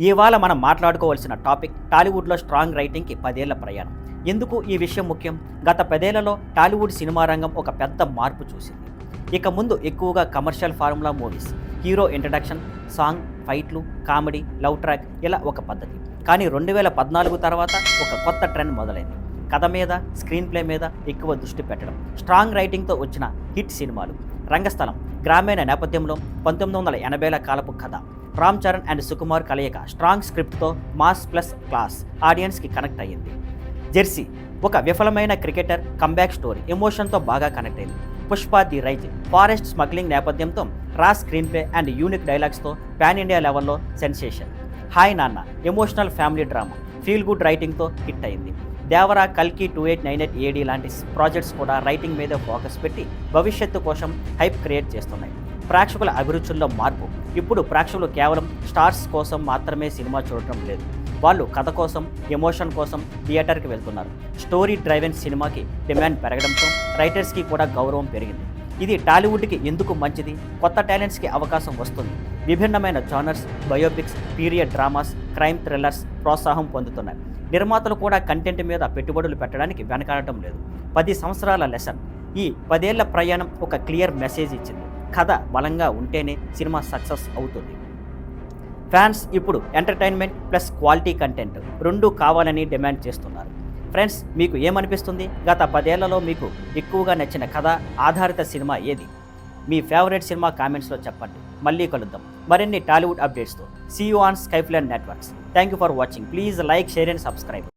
ఇవాళ మనం మాట్లాడుకోవాల్సిన టాపిక్ టాలీవుడ్లో స్ట్రాంగ్ రైటింగ్కి 10 ఏళ్ల ప్రయాణం. ఎందుకు ఈ విషయం ముఖ్యం? గత 10 ఏళ్లలో టాలీవుడ్ సినిమా రంగం ఒక పెద్ద మార్పు చూసింది. ఇక ముందు ఎక్కువగా commercial formula movies, hero introduction, song, ఫైట్లు, కామెడీ, లవ్ ట్రాక్ ఇలా ఒక పద్ధతి. కానీ 2014 తర్వాత ఒక కొత్త ట్రెండ్ మొదలైంది. కథ మీద, స్క్రీన్ ప్లే మీద ఎక్కువ దృష్టి పెట్టడం, స్ట్రాంగ్ రైటింగ్తో వచ్చిన హిట్ సినిమాలు. రంగస్థలం గ్రామీణ నేపథ్యంలో 1980ల కాలపు కథ. రామ్ చరణ్ అండ్ సుకుమార్ కలయిక స్ట్రాంగ్ స్క్రిప్ట్తో మాస్ ప్లస్ క్లాస్ ఆడియన్స్కి కనెక్ట్ అయ్యింది. జెర్సీ ఒక విఫలమైన క్రికెటర్ కంబ్యాక్ స్టోరీ, ఎమోషన్తో బాగా కనెక్ట్ అయింది. Pushpa the rise forest smuggling నేపథ్యంతో raw screen play and unique డైలాగ్స్తో పాన్ ఇండియా లెవెల్లో sensation. Hi Nanna emotional family drama, feel good రైటింగ్తో హిట్ అయింది. దేవరా, కల్కి 2898 ఏడి లాంటి ప్రాజెక్ట్స్ కూడా రైటింగ్ మీద ఫోకస్ పెట్టి భవిష్యత్తు కోసం హైప్ క్రియేట్ చేస్తున్నాయి. ప్రేక్షకుల అభిరుచుల్లో మార్పు. ఇప్పుడు ప్రేక్షకులు కేవలం స్టార్స్ కోసం మాత్రమే సినిమా చూడటం లేదు. వాళ్ళు కథ కోసం, ఎమోషన్ కోసం థియేటర్కి వెళ్తున్నారు. స్టోరీ డ్రైవెన్ సినిమాకి డిమాండ్ పెరగడంతో రైటర్స్కి కూడా గౌరవం పెరిగింది. ఇది టాలీవుడ్కి ఎందుకు మంచిది? కొత్త టాలెంట్స్కి అవకాశం వస్తుంది. విభిన్నమైన genres, biopics, period dramas, crime thrillers ప్రోత్సాహం పొందుతున్నాయి. నిర్మాతలు కూడా కంటెంట్ మీద పెట్టుబడులు పెట్టడానికి వెనకాడటం లేదు. 10 సంవత్సరాల లెసన్. ఈ 10 ఏళ్ల ప్రయాణం ఒక క్లియర్ మెసేజ్ ఇచ్చింది. కథ బలంగా ఉంటేనే సినిమా సక్సెస్ అవుతుంది. ఫ్యాన్స్ ఇప్పుడు ఎంటర్టైన్మెంట్ ప్లస్ క్వాలిటీ కంటెంట్ రెండూ కావాలని డిమాండ్ చేస్తున్నారు. ఫ్రెండ్స్, మీకు ఏమనిపిస్తుంది? గత 10 ఏళ్లలో మీకు ఎక్కువగా నచ్చిన కథ ఆధారిత సినిమా ఏది? మీ ఫేవరెట్ సినిమా కామెంట్స్లో చెప్పండి. మళ్ళీ కలుద్దాం మరిన్ని టాలీవుడ్ అప్డేట్స్తో. See you on Skyfline Networks. Thank you for watching. Please like, share and subscribe.